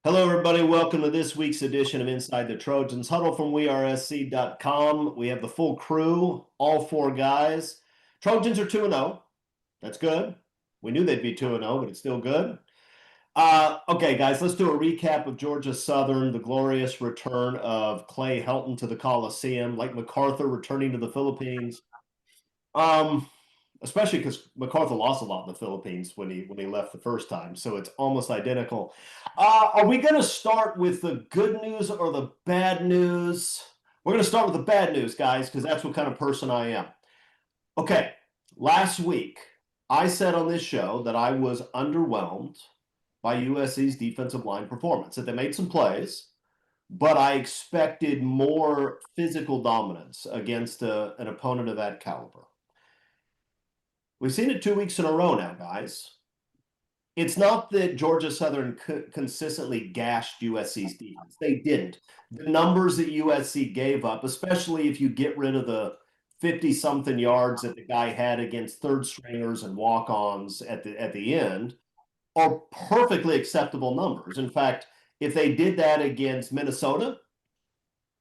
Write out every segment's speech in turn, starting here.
Hello, everybody. Welcome to this week's edition of Inside the Trojans Huddle from WeAreSC.com. We have the full crew, all four guys. Trojans are 2-0. That's good. We knew they'd be 2-0, but it's still good. Okay, guys, let's do a recap of Georgia Southern, the glorious return of Clay Helton to the Coliseum, like MacArthur returning to the Philippines. Especially because MacArthur lost a lot in the Philippines when he left the first time, so it's almost identical. Are we going to start with the good news or the bad news? We're going to start with the bad news, guys, because that's what kind of person I am. Okay, last week I said on this show that I was underwhelmed by USC's defensive line performance, that they made some plays, but I expected more physical dominance against an opponent of that caliber. We've seen it 2 weeks in a row now, guys. It's not that Georgia Southern consistently gashed USC's defense. They didn't. The numbers that USC gave up, especially if you get rid of the 50-something yards that the guy had against third stringers and walk-ons at the end, are perfectly acceptable numbers. In fact, if they did that against Minnesota,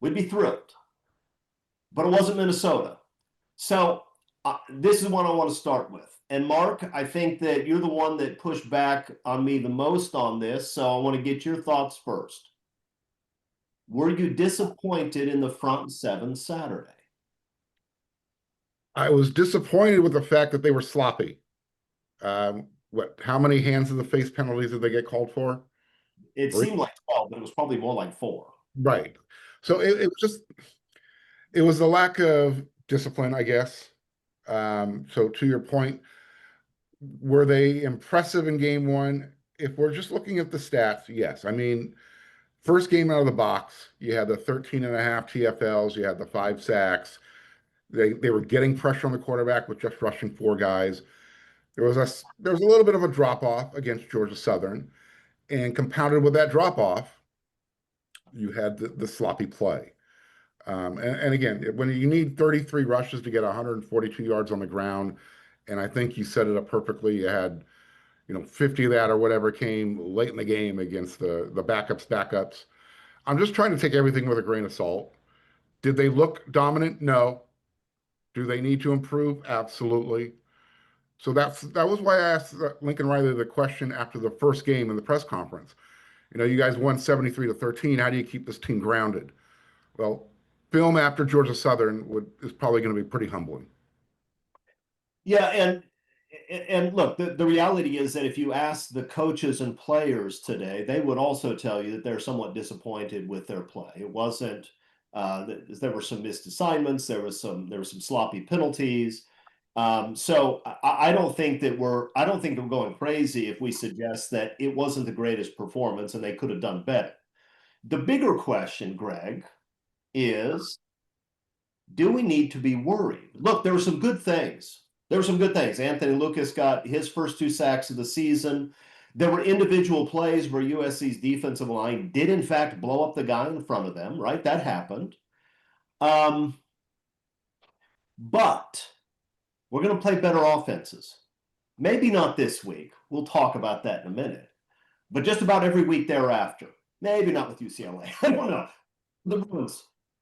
we'd be thrilled. But it wasn't Minnesota. So this is what I want to start with. And Mark, I think that you're the one that pushed back on me the most on this, so I want to get your thoughts first. Were you disappointed in the front seven Saturday? I was disappointed with the fact that they were sloppy. How many hands in the face penalties did they get called for? It 3? seemed like 12, but it was probably more like 4. Right. So it was a lack of discipline, I guess. So to your point, were they impressive in game one? If we're just looking at the stats, yes. I mean, first game out of the box, you had the 13 and a half TFLs, you had the 5 sacks. They were getting pressure on the quarterback with just rushing 4 guys. There was a little bit of a drop off against Georgia Southern, and compounded with that drop off, you had the sloppy play. And again, when you need 33 rushes to get 142 yards on the ground, and I think you set it up perfectly. You had 50 of that or whatever came late in the game against the backups. I'm just trying to take everything with a grain of salt. Did they look dominant? No. Do they need to improve? Absolutely. So that was why I asked Lincoln Riley the question after the first game in the press conference. You guys won 73-13. How do you keep this team grounded? Well, film after Georgia Southern is probably going to be pretty humbling. Yeah, and look, the reality is that if you ask the coaches and players today, they would also tell you that they're somewhat disappointed with their play. It wasn't there were some missed assignments, there was some sloppy penalties. So I don't think that we're going crazy if we suggest that it wasn't the greatest performance and they could have done better. The bigger question, Greg, is do we need to be worried? Look, there were some good things. Anthony Lucas got his first 2 sacks of the season. There were individual plays where USC's defensive line did, in fact, blow up the guy in front of them, right? That happened. But we're going to play better offenses. Maybe not this week. We'll talk about that in a minute. But just about every week thereafter. Maybe not with UCLA. I don't know.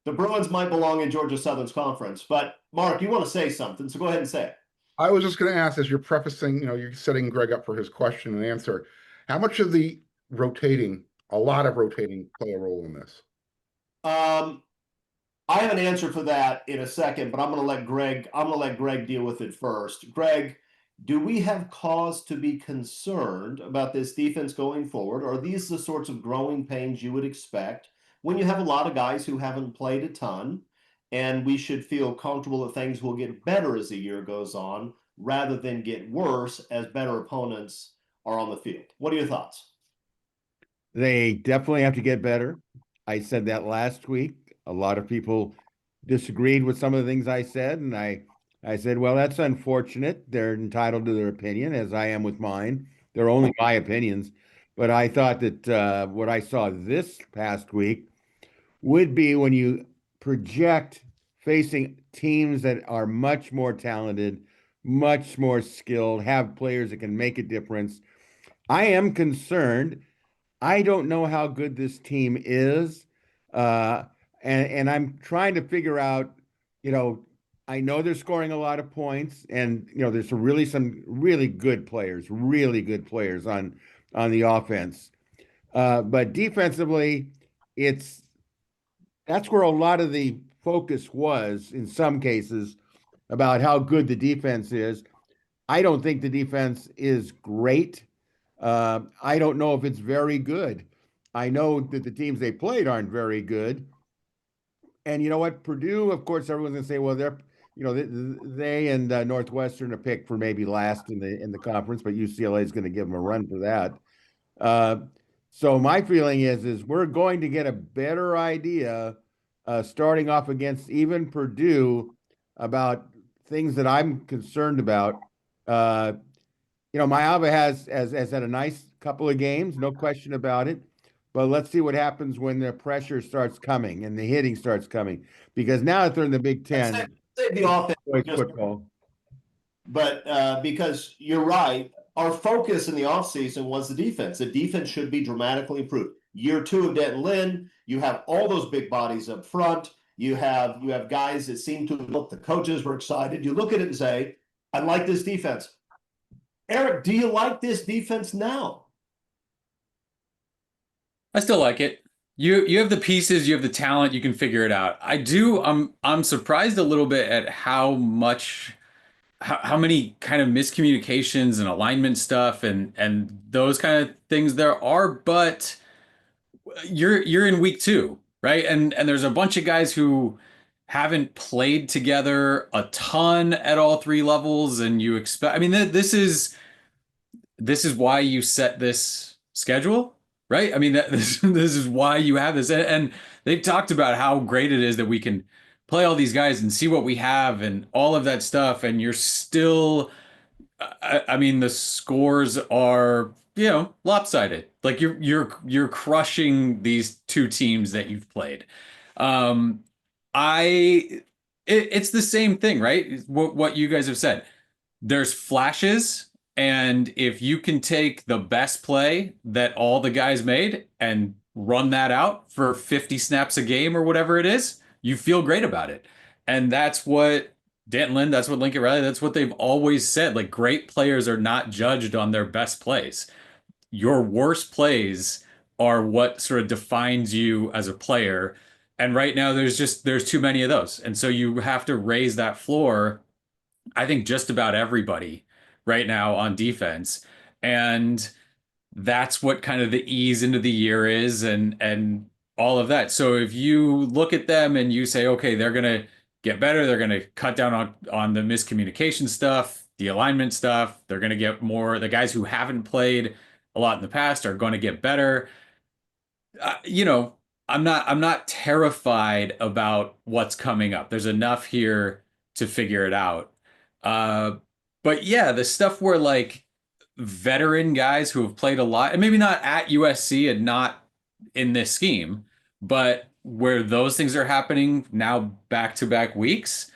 The Bruins might belong in Georgia Southern's conference. But, Mark, you want to say something, so go ahead and say it. I was just going to ask, as you're prefacing, you're setting Greg up for his question and answer, how much of a lot of rotating, play a role in this? I have an answer for that in a second, but I'm going to let Greg deal with it first. Greg, do we have cause to be concerned about this defense going forward? Or are these the sorts of growing pains you would expect when you have a lot of guys who haven't played a ton, and we should feel comfortable that things will get better as the year goes on rather than get worse as better opponents are on the field? What are your thoughts? They definitely have to get better. I said that last week. A lot of people disagreed with some of the things I said, and I said, well, that's unfortunate. They're entitled to their opinion, as I am with mine. They're only my opinions. But I thought that what I saw this past week would be when you project facing teams that are much more talented, much more skilled, have players that can make a difference. I am concerned. I don't know how good this team is. Uh, and I'm trying to figure out, you know, I know they're scoring a lot of points, and there's some really good players on the offense. But defensively, it's that's where a lot of the focus was in some cases about how good the defense is. I don't think the defense is great. I don't know if it's very good. I know that the teams they played aren't very good. And you know what? Purdue, of course, everyone's gonna say, well, they and Northwestern are picked for maybe last in the conference, but UCLA is going to give them a run for that. Uh, so my feeling is we're going to get a better idea starting off against even Purdue about things that I'm concerned about. Uh, Mayava has had a nice couple of games, no question about it. But let's see what happens when the pressure starts coming and the hitting starts coming. Because now that they're in the Big Ten, Say the offense, boys just, football. but because you're right, our focus in the offseason was the defense. The defense should be dramatically improved. Year 2 of Denton Lynn, you have all those big bodies up front. You have guys that seem to look. The coaches were excited. You look at it and say, "I like this defense." Eric, do you like this defense now? I still like it. You have the pieces, you have the talent, you can figure it out. I do. I'm surprised a little bit at how many kind of miscommunications and alignment stuff and those kind of things there are, but you're in week 2, right? And there's a bunch of guys who haven't played together a ton at all 3 levels, and you expect, I mean, this is why you set this schedule, right? I mean, this is why you have this. And they've talked about how great it is that we can play all these guys and see what we have and all of that stuff. And you're still, I mean, the scores are, lopsided. Like you're crushing these 2 teams that you've played. Um, it's the same thing, right? What you guys have said. There's flashes, and if you can take the best play that all the guys made and run that out for 50 snaps a game or whatever it is, you feel great about it. And that's what Danton Lynn, that's what Lincoln Riley, that's what they've always said. Like, great players are not judged on their best plays. Your worst plays are what sort of defines you as a player. And right now there's too many of those. And so you have to raise that floor. I think just about everybody right now on defense. And that's what kind of the ease into the year is, and all of that. So if you look at them and you say, okay, they're gonna get better, they're gonna cut down on the miscommunication stuff, the alignment stuff, they're gonna get more, the guys who haven't played a lot in the past are going to get better. You know, I'm not terrified about what's coming up. There's enough here to figure it out. Uh, but yeah, the stuff where like veteran guys who have played a lot, and maybe not at USC and not in this scheme, but where those things are happening now back to back weeks.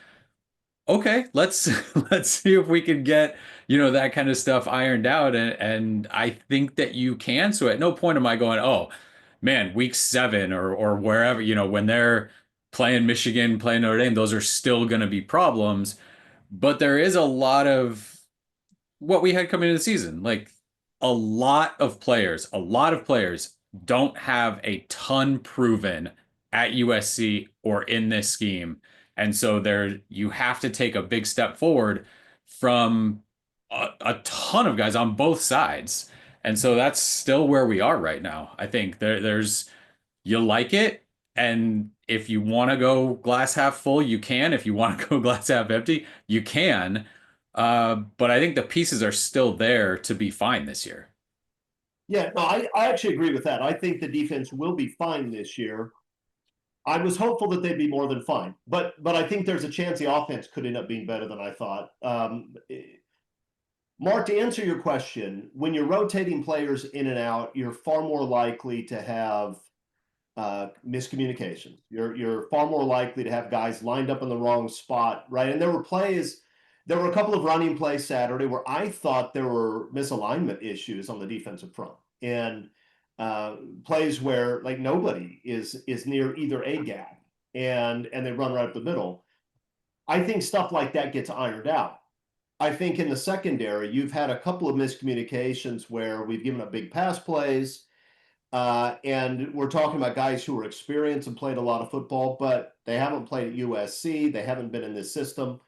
Okay, let's let's see if we can get, that kind of stuff ironed out. And I think that you can. So at no point am I going, oh man, week 7 or wherever, when they're playing Michigan, playing Notre Dame, those are still going to be problems. But there is a lot of what we had coming into the season. Like, a lot of players don't have a ton proven at USC or in this scheme. And so you have to take a big step forward from a ton of guys on both sides. And so that's still where we are right now. I think there's, you like it. And if you want to go glass half full, you can. If you want to go glass half empty, you can. But I think the pieces are still there to be fine this year. Yeah, no, I actually agree with that. I think the defense will be fine this year. I was hopeful that they'd be more than fine, but I think there's a chance the offense could end up being better than I thought. Mark, to answer your question, when you're rotating players in and out, you're far more likely to have miscommunications. You're far more likely to have guys lined up in the wrong spot, right? And there were a couple of running plays Saturday where I thought there were misalignment issues on the defensive front. And plays where like nobody is near either a gap, and they run right up the middle. I think stuff like that gets ironed out. I think in the secondary, you've had a couple of miscommunications where we've given up big pass plays. And we're talking about guys who are experienced and played a lot of football, but they haven't played at USC. They haven't been in this system.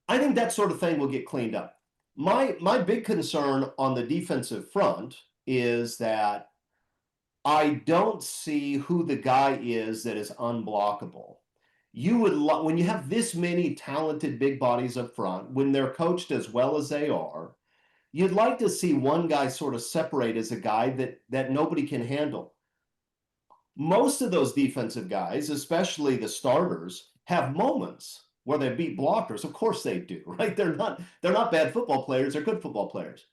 I think that sort of thing will get cleaned up. My big concern on the defensive front is that I don't see who the guy is that is unblockable. You would when you have this many talented big bodies up front, when they're coached as well as they are, you'd like to see one guy sort of separate as a guy that nobody can handle. Most of those defensive guys, especially the starters, have moments where they beat blockers. Of course they do, right? They're not bad football players, they're good football players.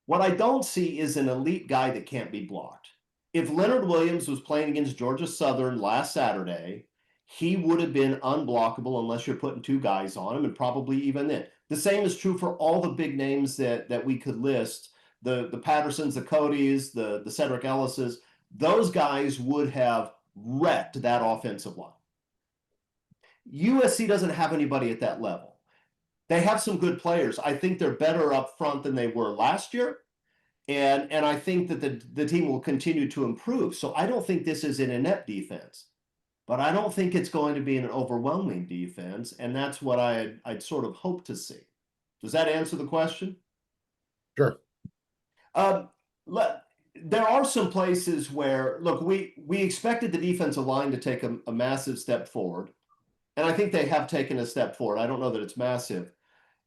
What I don't see is an elite guy that can't be blocked. If Leonard Williams was playing against Georgia Southern last Saturday, he would have been unblockable unless you're putting two guys on him, and probably even then. The same is true for all the big names that we could list, the Pattersons, the Codys, the Cedric Ellises. Those guys would have wrecked that offensive line. USC doesn't have anybody at that level. They have some good players. I think they're better up front than they were last year. And I think that the team will continue to improve. So I don't think this is an inept defense, but I don't think it's going to be an overwhelming defense. And that's what I'd sort of hope to see. Does that answer the question? Sure. There are some places where, look, we expected the defensive line to take a massive step forward. And I think they have taken a step forward. I don't know that it's massive.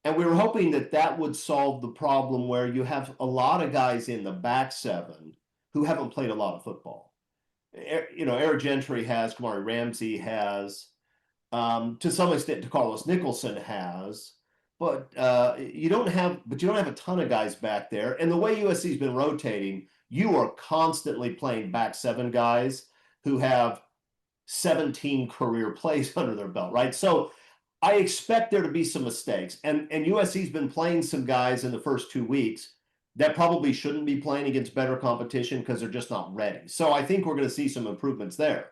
And we were hoping that that would solve the problem where you have a lot of guys in the back seven who haven't played a lot of football. You know, Eric Gentry has, Kamari Ramsey has, to some extent, DeCarlos Nicholson has, but you don't have a ton of guys back there. And the way USC's been rotating, you are constantly playing back seven guys who have 17 career plays under their belt, right? So I expect there to be some mistakes. And USC's been playing some guys in the first 2 weeks that probably shouldn't be playing against better competition because they're just not ready. So I think we're going to see some improvements there.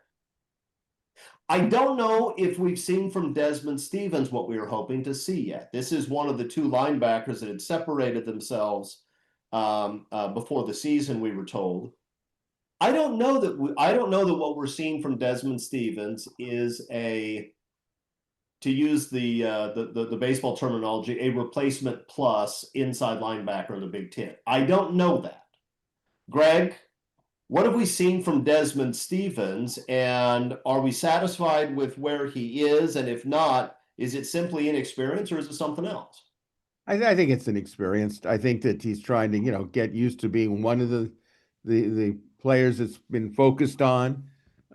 I don't know if we've seen from Desmond Stevens what we were hoping to see yet. This is one of the two linebackers that had separated themselves before the season, we were told. I don't know that what we're seeing from Desmond Stevens is to use the baseball terminology, a replacement plus inside linebacker in the Big Ten. I don't know that. Greg, what have we seen from Desmond Stevens, and are we satisfied with where he is? And if not, is it simply inexperience or is it something else? I think it's inexperienced. I think that he's trying to, get used to being one of the players that's been focused on.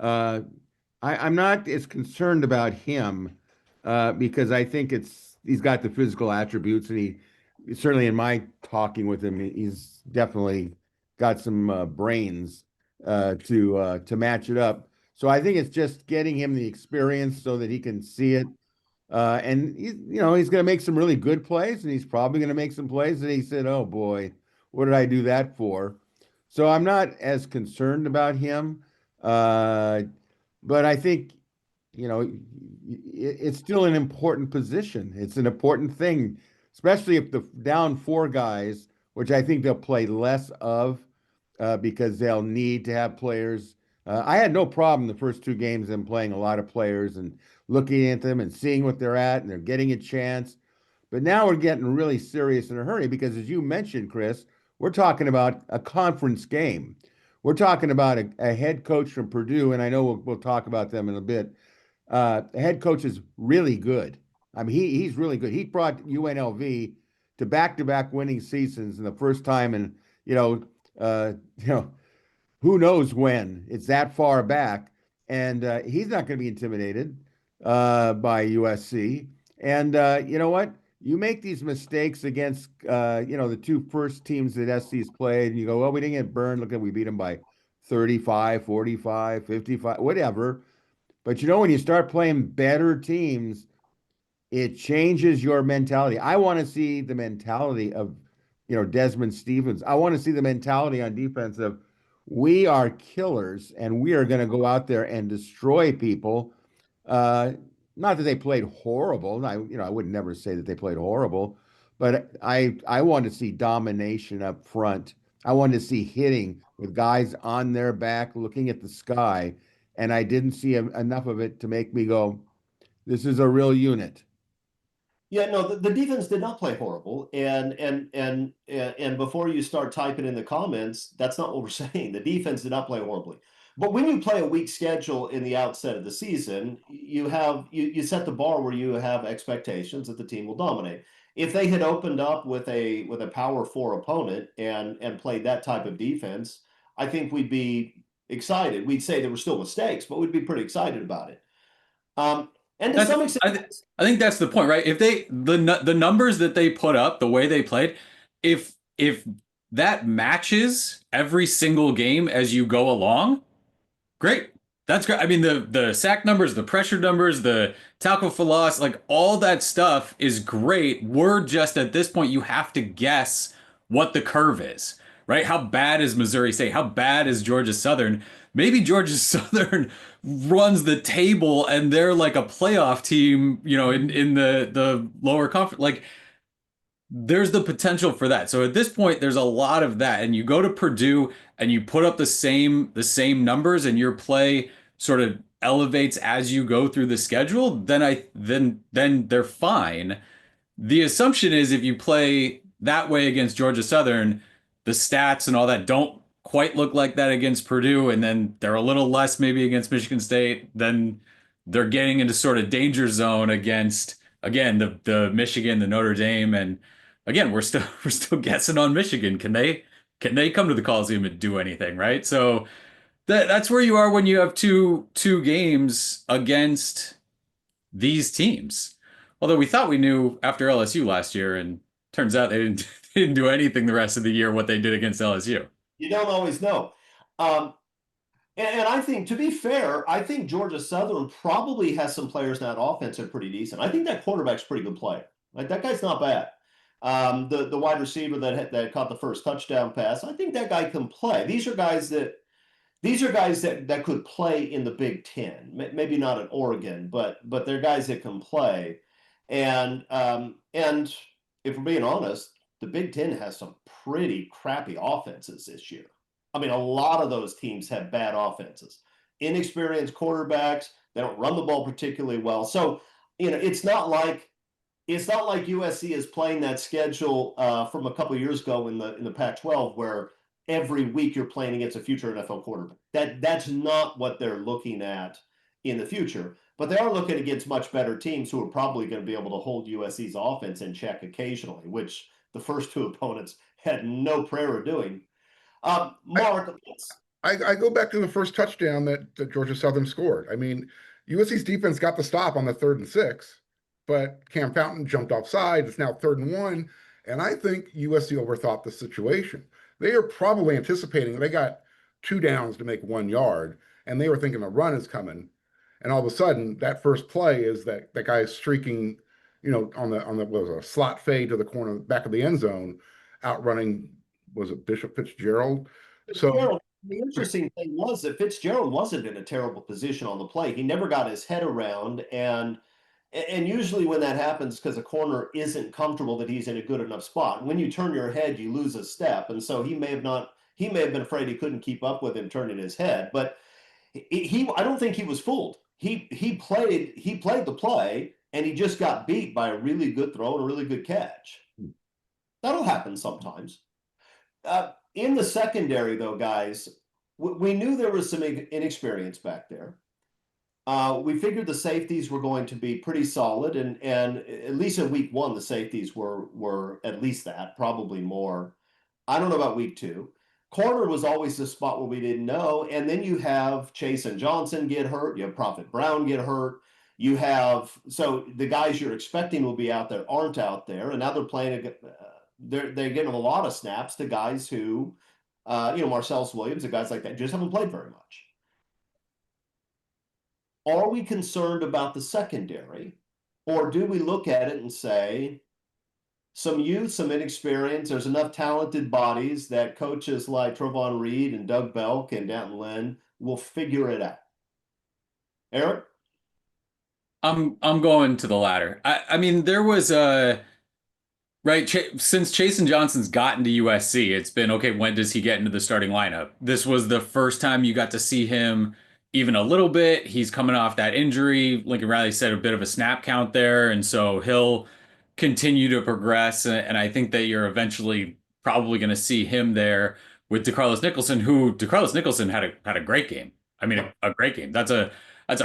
I'm not as concerned about him because I think he's got the physical attributes, and he certainly, in my talking with him, he's definitely got some brains to match it up. So I think it's just getting him the experience so that he can see it. And he's going to make some really good plays, and he's probably going to make some plays that he said, "Oh boy, what did I do that for?" So I'm not as concerned about him, but I think it's still an important position. It's an important thing, especially if the down four guys, which I think they'll play less of because they'll need to have players. I had no problem the first two games them playing a lot of players and looking at them and seeing what they're at, and they're getting a chance. But now we're getting really serious in a hurry because, as you mentioned, Chris, we're talking about a conference game. We're talking about a head coach from Purdue, and I know we'll talk about them in a bit. The head coach is really good. I mean, he's really good. He brought UNLV to back-to-back winning seasons in the first time, and who knows when? It's that far back, and he's not going to be intimidated by USC. And you know what? You make these mistakes against the two first teams that SC's played, and you go, well, we didn't get burned. Look at, we beat them by 35, 45, 55, whatever. But when you start playing better teams, it changes your mentality. I want to see the mentality of Desmond Stevens. I want to see the mentality on defense of, we are killers and we are going to go out there and destroy people. Not that they played horrible. I would never say that they played horrible, but I want to see domination up front. I want to see hitting with guys on their back looking at the sky, and I didn't see enough of it to make me go, this is a real unit. Yeah, no, the defense did not play horrible, and before you start typing in the comments, that's not what we're saying. The defense did not play horribly, but when you play a weak schedule in the outset of the season, you set the bar where you have expectations that the team will dominate. If they had opened up with a power four opponent and played that type of defense, I think we'd be excited. We'd say there were still mistakes, but we'd be pretty excited about it. And to some extent, I think that's the point, right? If the numbers that they put up, the way they played, if that matches every single game as you go along, great. That's great. I mean, the sack numbers, the pressure numbers, the tackle for loss, like all that stuff is great. We're just at this point, you have to guess what the curve is, right? How bad is Missouri State? How bad is Georgia Southern? Maybe Georgia Southern runs the table and they're like a playoff team, in the lower conference. Like there's the potential for that. So at this point, there's a lot of that. And you go to Purdue and you put up the same numbers and your play sort of elevates as you go through the schedule, then they're fine. The assumption is if you play that way against Georgia Southern, the stats and all that don't quite look like that against Purdue, and then they're a little less maybe against Michigan State, then they're getting into sort of danger zone against again the Michigan, the Notre Dame, and again we're still guessing on Michigan. Can they come to the Coliseum and do anything, right? So that's where you are when you have two games against these teams. Although we thought we knew after LSU last year, and turns out they didn't they didn't do anything the rest of the year what they did against LSU. you don't always know. And I think, to be fair, I think Georgia Southern probably has some players in that offense that are pretty decent. I think that quarterback's a pretty good player. Like that guy's not bad. The wide receiver that caught the first touchdown pass, I think that guy can play. These are guys that could play in the Big Ten. Maybe not at Oregon, but they're guys that can play. And if we're being honest, the Big Ten has some pretty crappy offenses this year. I mean, a lot of those teams have bad offenses, inexperienced quarterbacks. They don't run the ball particularly well. So, it's not like USC is playing that schedule from a couple of years ago in the Pac-12, where every week you're playing against a future NFL quarterback. That's not what they're looking at in the future. But they are looking against much better teams who are probably going to be able to hold USC's offense in check occasionally, which the first two opponents had no prayer of doing. Mark, I go back to the first touchdown that Georgia Southern scored. I mean, USC's defense got the stop on the 3rd and 6, but Cam Fountain jumped offside. It's now 3rd and 1, and I think USC overthought the situation. They are probably anticipating they got 2 downs to make 1 yard, and they were thinking a run is coming. And all of a sudden, that first play is that guy is streaking, on the what was a slot fade to the corner back of the end zone, outrunning, was it Bishop Fitzgerald? So the interesting thing was that Fitzgerald wasn't in a terrible position on the play. He never got his head around, and usually when that happens, because a corner isn't comfortable that he's in a good enough spot. When you turn your head, you lose a step, and so he may have been afraid he couldn't keep up with him turning his head, but I don't think he was fooled. He played the play, and he just got beat by a really good throw and a really good catch. That'll happen sometimes. In the secondary, though, guys, we knew there was some inexperience back there. We figured the safeties were going to be pretty solid, and at least in week 1, the safeties were at least that, probably more. I don't know about week 2. Corner was always the spot where we didn't know, and then you have Chase and Johnson get hurt. You have Prophet Brown get hurt. So the guys you're expecting will be out there aren't out there, and now they're playing. They're getting a lot of snaps to guys who, Marcellus Williams and guys like that just haven't played very much. Are we concerned about the secondary, or do we look at it and say, some youth, some inexperience. There's enough talented bodies that coaches like Trovon Reed and Doug Belk and Danton Lynn will figure it out. Eric? I'm going to the latter. I mean, there was a right since Chasen Johnson's gotten to USC, it's been okay. When does he get into the starting lineup? This was the first time you got to see him even a little bit. He's coming off that injury. Lincoln Riley said a bit of a snap count there, and so he'll continue to progress. And I think that you're eventually probably going to see him there with DeCarlos Nicholson, who DeCarlos Nicholson had a great game. I mean, a great game. That's a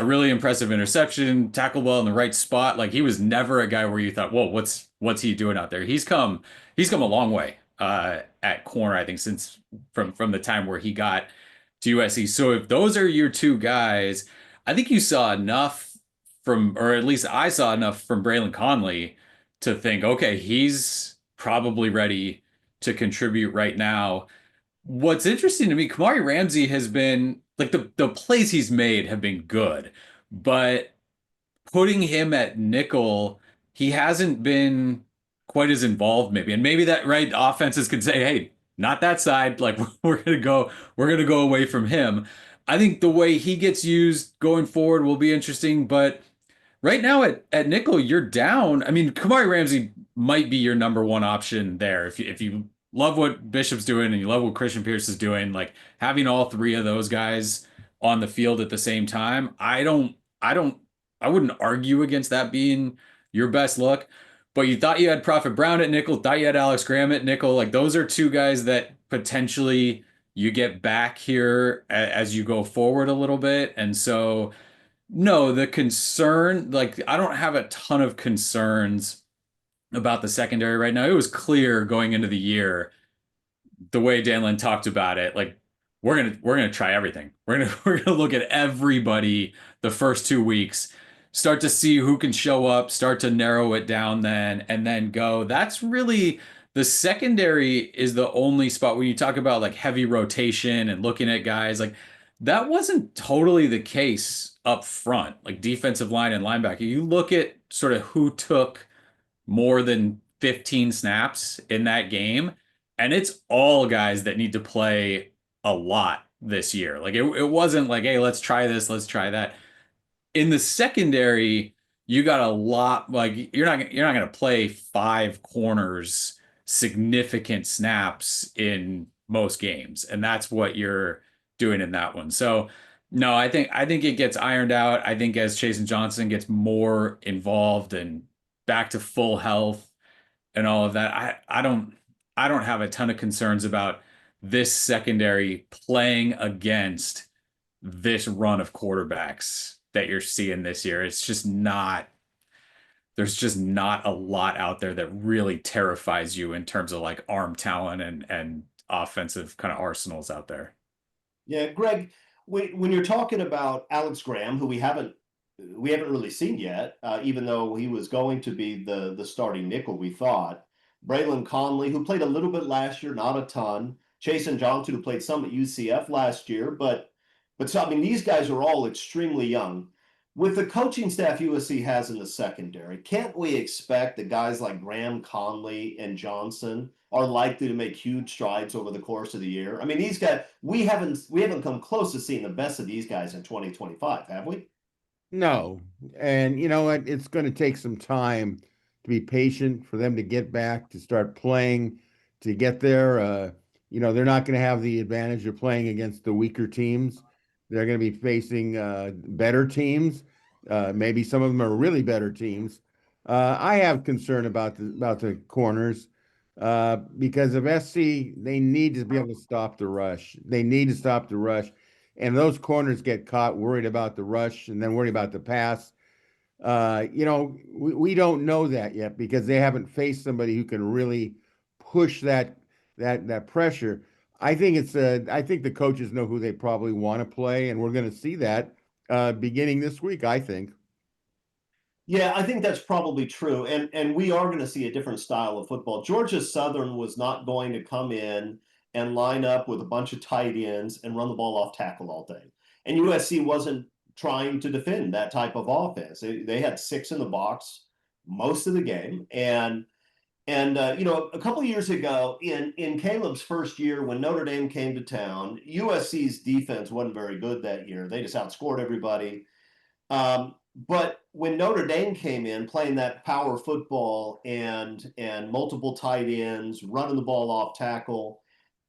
really impressive interception, tackle well in the right spot. Like he was never a guy where you thought, "Whoa, what's he doing out there?" He's come a long way at corner, I think, since from the time where he got to USC. So if those are your two guys, I think you saw enough from, or at least I saw enough from Braylon Conley to think, okay, he's probably ready to contribute right now. What's interesting to me, Kamari Ramsey has been like the plays he's made have been good, but putting him at nickel, he hasn't been quite as involved maybe. And maybe that right offenses could say, hey, not that side. Like we're gonna go away from him. I think the way he gets used going forward will be interesting, but right now at nickel, you're down. I mean, Kamari Ramsey might be your number one option there. If you love what Bishop's doing and you love what Christian Pierce is doing, like having all three of those guys on the field at the same time, I wouldn't argue against that being your best look. But you thought you had Prophet Brown at nickel, thought you had Alex Graham at nickel. Like those are two guys that potentially you get back here as you go forward a little bit. And so no, the concern, like I don't have a ton of concerns about the secondary right now. It was clear going into the year, the way Danlin talked about it, like we're gonna try everything. We're gonna look at everybody the first 2 weeks, start to see who can show up, start to narrow it down then, and then go. That's really the secondary is the only spot when you talk about like heavy rotation and looking at guys like that wasn't totally the case up front, like defensive line and linebacker. You look at sort of who took more than 15 snaps in that game, and it's all guys that need to play a lot this year. Like it wasn't like, hey, let's try this, let's try that. In the secondary, you got a lot, like you're not going to play five corners significant snaps in most games, and that's what you're doing in that one. So no, I think it gets ironed out. I think as Chasen Johnson gets more involved and back to full health and all of that, I don't have a ton of concerns about this secondary playing against this run of quarterbacks that you're seeing this year. It's just not, there's just not a lot out there that really terrifies you in terms of like arm talent and offensive kind of arsenals out there. Yeah, Greg, when you're talking about Alex Graham, who we haven't really seen yet, even though he was going to be the starting nickel, we thought. Braylon Conley, who played a little bit last year, not a ton. Chasen Johnson, who played some at UCF last year, but so I mean, these guys are all extremely young. With the coaching staff USC has in the secondary, can't we expect that guys like Graham, Conley, and Johnson are likely to make huge strides over the course of the year? I mean, these guys, we haven't come close to seeing the best of these guys in 2025, have we? No. And you know what? It's going to take some time to be patient for them to get back, to start playing, to get there. They're not going to have the advantage of playing against the weaker teams. They're going to be facing better teams. Maybe some of them are really better teams. I have concern about the corners because of SC. They need to be able to stop the rush. They need to stop the rush. And those corners get caught worried about the rush and then worried about the pass. We don't know that yet because they haven't faced somebody who can really push that pressure. I think the coaches know who they probably want to play, and we're going to see that beginning this week, I think. Yeah, I think that's probably true. And we are going to see a different style of football. Georgia Southern was not going to come in and line up with a bunch of tight ends and run the ball off tackle all day. And USC wasn't trying to defend that type of offense. They had six in the box most of the game. And And a couple of years ago, in Caleb's first year, when Notre Dame came to town, USC's defense wasn't very good that year. They just outscored everybody. But when Notre Dame came in, playing that power football and multiple tight ends, running the ball off tackle,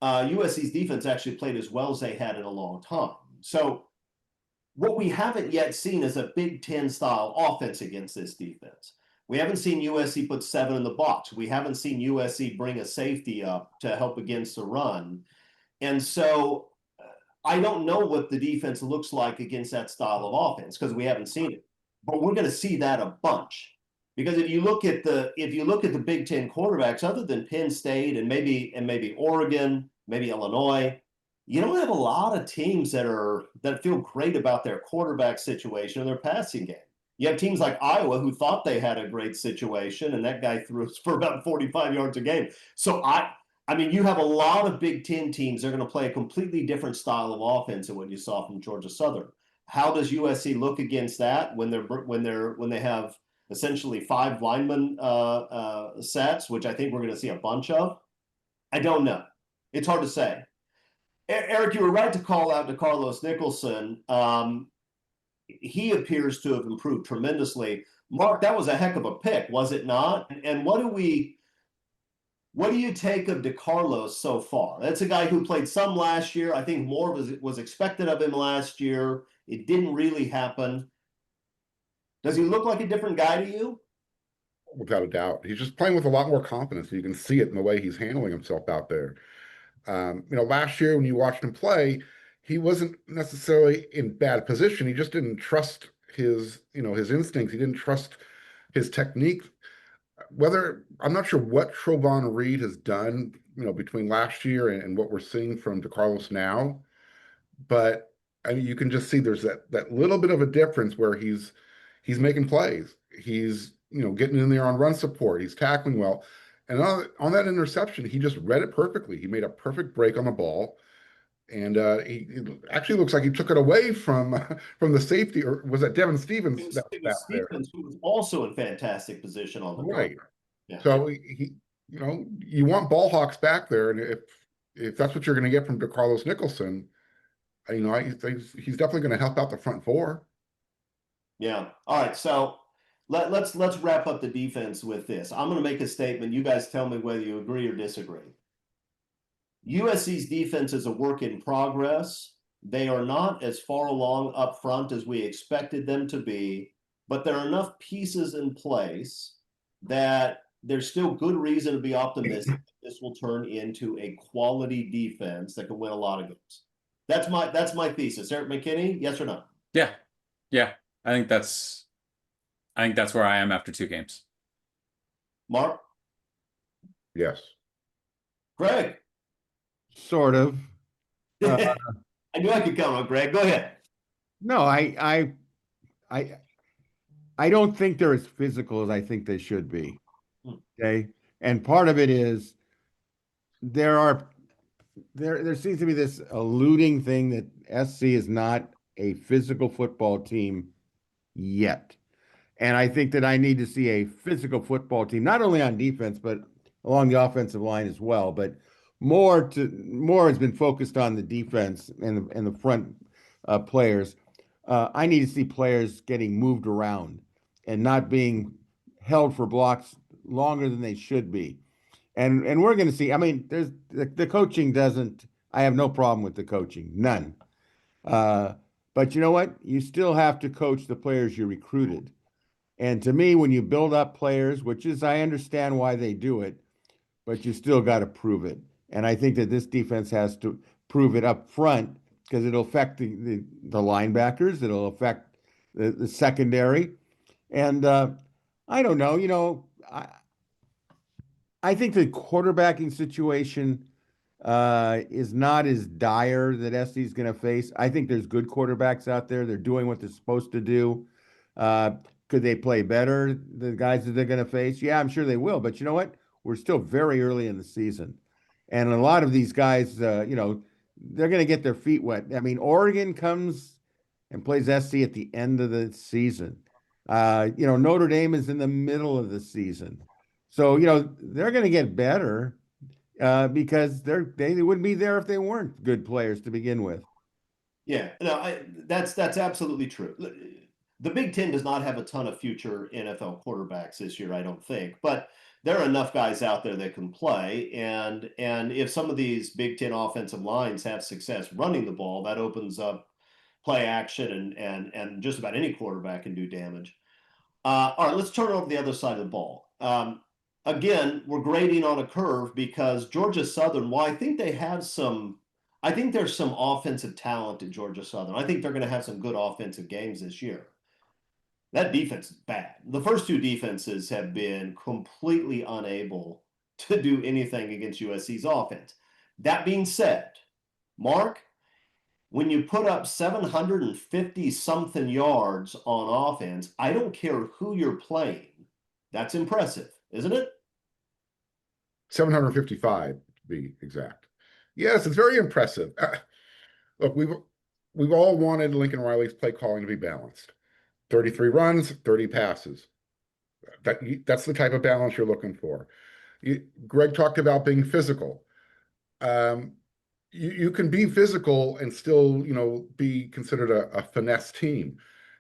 USC's defense actually played as well as they had in a long time. So what we haven't yet seen is a Big Ten style offense against this defense. We haven't seen USC put 7 in the box. We haven't seen USC bring a safety up to help against the run. And so I don't know what the defense looks like against that style of offense because we haven't seen it. But we're going to see that a bunch. Because if you look at the Big Ten quarterbacks, other than Penn State and maybe Oregon, maybe Illinois, you don't have a lot of teams that feel great about their quarterback situation or their passing game. You have teams like Iowa who thought they had a great situation, and that guy threw for about 45 yards a game. So I mean, you have a lot of Big Ten teams that are going to play a completely different style of offense than what you saw from Georgia Southern. How does USC look against that when they have essentially 5 lineman sets, which I think we're going to see a bunch of? I don't know. It's hard to say. Eric, you were right to call out to Carlos Nicholson. He appears to have improved tremendously. Mark, that was a heck of a pick, was it not? And what do you take of DeCarlos so far? That's a guy who played some last year. I think more was expected of him last year. It didn't really happen. Does he look like a different guy to you? Without a doubt. He's just playing with a lot more confidence. You can see it in the way he's handling himself out there. Last year when you watched him play, he wasn't necessarily in bad position. He just didn't trust his instincts. He didn't trust his technique. I'm not sure what Trovon Reed has done, between last year and what we're seeing from DeCarlos now, but I mean, you can just see there's that little bit of a difference where he's making plays. He's getting in there on run support. He's tackling well. And on that interception, he just read it perfectly. He made a perfect break on the ball. And it actually looks like he took it away from the safety, or was that Devin Stevens? It was Stevens, who was also in fantastic position on the right. Yeah. So you want ball hawks back there, and if that's what you're going to get from DeCarlos Nicholson, he's definitely going to help out the front 4. Yeah. All right. So let's wrap up the defense with this. I'm going to make a statement. You guys tell me whether you agree or disagree. USC's defense is a work in progress. They are not as far along up front as we expected them to be, but there are enough pieces in place that there's still good reason to be optimistic this will turn into a quality defense that can win a lot of games. That's my thesis. Eric McKinney, yes or no? Yeah. I think that's where I am after 2 games. Mark? Yes. Greg? Sort of. I knew I could count on Greg. Go ahead. No, I don't think they're as physical as I think they should be. Okay. And part of it is there seems to be this eluding thing that SC is not a physical football team yet. And I think that I need to see a physical football team, not only on defense, but along the offensive line as well. But more has been focused on the defense and the front players. I need to see players getting moved around and not being held for blocks longer than they should be. And we're going to see. I mean, there's the coaching doesn't. I have no problem with the coaching, none. But you know what? You still have to coach the players you recruited. And to me, when you build up players, which is I understand why they do it, but you still got to prove it. And I think that this defense has to prove it up front because it'll affect the linebackers. It'll affect the secondary. And I don't know. I think the quarterbacking situation is not as dire that SC is going to face. I think there's good quarterbacks out there. They're doing what they're supposed to do. Could they play better, the guys that they're going to face? Yeah, I'm sure they will. But you know what? We're still very early in the season. And a lot of these guys, they're going to get their feet wet. I mean, Oregon comes and plays SC at the end of the season. Notre Dame is in the middle of the season. So, they're going to get better because they wouldn't be there if they weren't good players to begin with. Yeah, no, that's absolutely true. The Big Ten does not have a ton of future NFL quarterbacks this year, I don't think, but there are enough guys out there that can play, and if some of these Big Ten offensive lines have success running the ball, that opens up play action, and just about any quarterback can do damage. All right, let's turn over the other side of the ball. Again, we're grading on a curve because Georgia Southern, while I think they have I think there's some offensive talent at Georgia Southern. I think they're going to have some good offensive games this year. That defense is bad. The first two defenses have been completely unable to do anything against USC's offense. That being said, Mark, when you put up 750 something yards on offense, I don't care who you're playing. That's impressive, isn't it? 755 to be exact. Yes, it's very impressive. Look, we've all wanted Lincoln Riley's play calling to be balanced. 33 runs, 30 passes. That's the type of balance you're looking for. Greg talked about being physical. You can be physical and still, be considered a finesse team.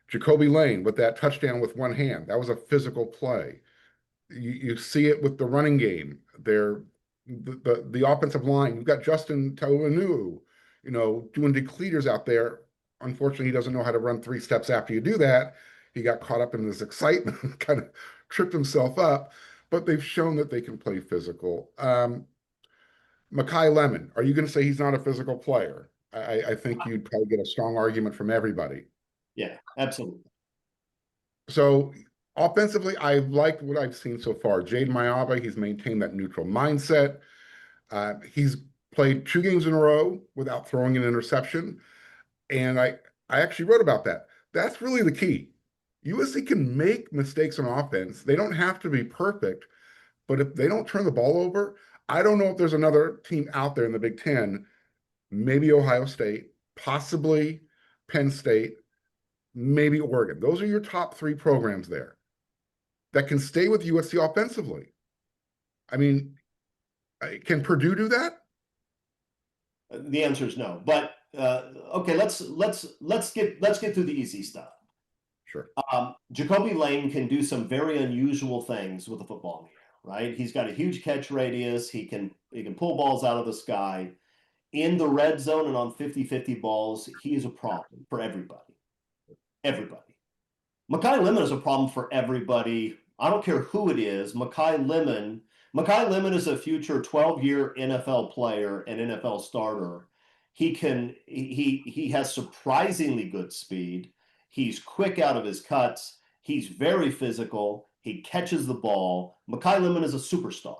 Jacoby Lane with that touchdown with one hand, that was a physical play. You see it with the running game. The offensive line. You've got Justin Taulanu, doing decleaters out there. Unfortunately, he doesn't know how to run 3 steps after you do that. He got caught up in this excitement, kind of tripped himself up. But they've shown that they can play physical. Mekhi Lemon, are you going to say he's not a physical player? I think you'd probably get a strong argument from everybody. Yeah, absolutely. So offensively, I've liked what I've seen so far. Jade Mayaba, he's maintained that neutral mindset. He's played 2 games in a row without throwing an interception. And I actually wrote about that. That's really the key. USC can make mistakes on offense. They don't have to be perfect, but if they don't turn the ball over, I don't know if there's another team out there in the Big Ten, maybe Ohio State, possibly Penn State, maybe Oregon. Those are your top 3 programs there that can stay with USC offensively. I mean, can Purdue do that? The answer is no. But okay, let's get through the easy stuff. Sure. Jacoby Lane can do some very unusual things with the football in the air, right? He's got a huge catch radius. He can pull balls out of the sky. In the red zone and on 50-50 balls, he is a problem for everybody. Everybody. Mekhi Lemon is a problem for everybody. I don't care who it is. Mekhi Lemon is a future 12-year NFL player and NFL starter. He has surprisingly good speed. He's quick out of his cuts. He's very physical. He catches the ball. Mekhi Lemon is a superstar.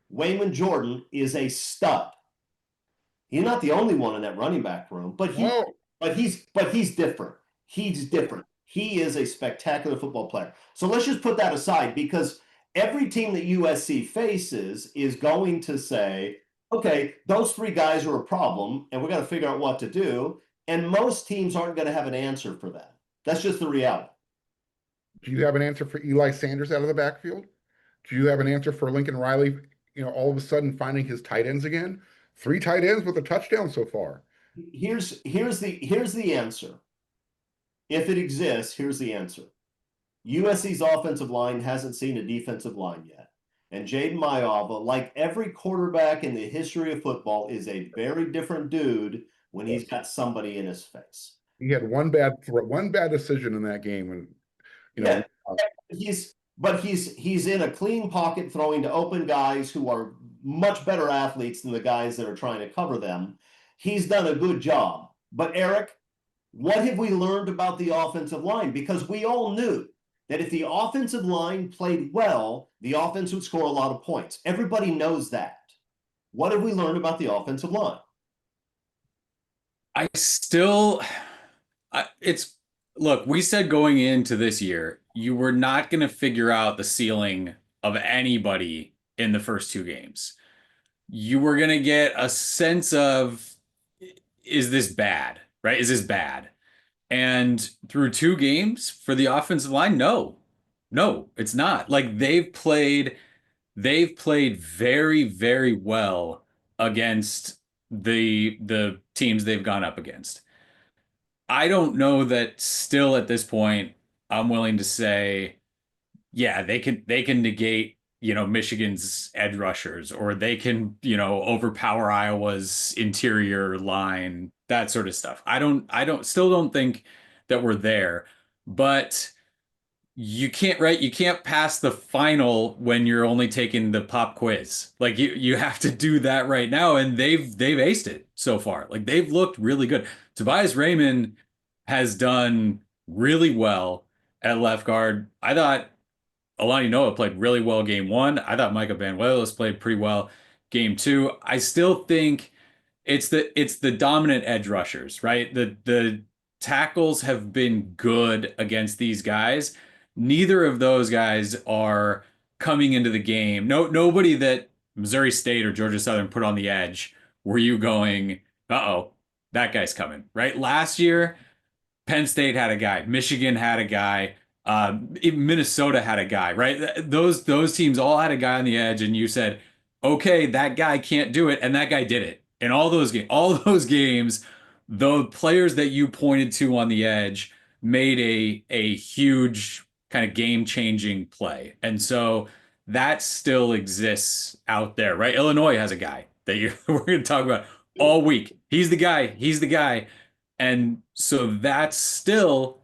Wayman Jordan is a stud. He's not the only one in that running back room, but he's different. He's different. He is a spectacular football player. So let's just put that aside, because every team that USC faces is going to say, okay, those 3 guys are a problem, and we're going to figure out what to do. And most teams aren't going to have an answer for that. That's just the reality. Do you have an answer for Eli Sanders out of the backfield? Do you have an answer for Lincoln Riley, all of a sudden finding his tight ends again? 3 tight ends with a touchdown so far. Here's the answer. If it exists, here's the answer. USC's offensive line hasn't seen a defensive line yet. And Jaden Mayava, like every quarterback in the history of football, is a very different dude when he's got somebody in his face. He had one bad decision in that game, and he's in a clean pocket throwing to open guys who are much better athletes than the guys that are trying to cover them. He's done a good job. But Eric, what have we learned about the offensive line? Because we all knew that if the offensive line played well, the offense would score a lot of points. Everybody knows that. What have we learned about the offensive line? Look, we said going into this year, you were not going to figure out the ceiling of anybody in the first 2 games. You were going to get a sense of, is this bad, right? Is this bad? And through 2 games for the offensive line, no, it's not. Like, they've played they've played very, very well against the teams they've gone up against. I don't know that still at this point I'm willing to say, yeah, they can negate, Michigan's edge rushers, or they can, overpower Iowa's interior line, that sort of stuff. Still don't think that we're there, but you can't pass the final when you're only taking the pop quiz. Like you have to do that right now, and they've aced it so far. Like they've looked really good. Tobias Raymond has done really well at left guard. I thought Alani Noah played really well game one. I thought Micah Van Willis played pretty well game two. I still think it's the dominant edge rushers, right? The tackles have been good against these guys. Neither of those guys are coming into the game. Nobody that Missouri State or Georgia Southern put on the edge were you going, uh-oh, that guy's coming, right? Last year, Penn State had a guy, Michigan had a guy, even Minnesota had a guy, right? Those teams all had a guy on the edge, and you said, okay, that guy can't do it, and that guy did it. In all those games, the players that you pointed to on the edge made a huge kind of game-changing play. And so that still exists out there, right? Illinois has a guy that we're going to talk about all week. He's the guy. He's the guy. And so that's still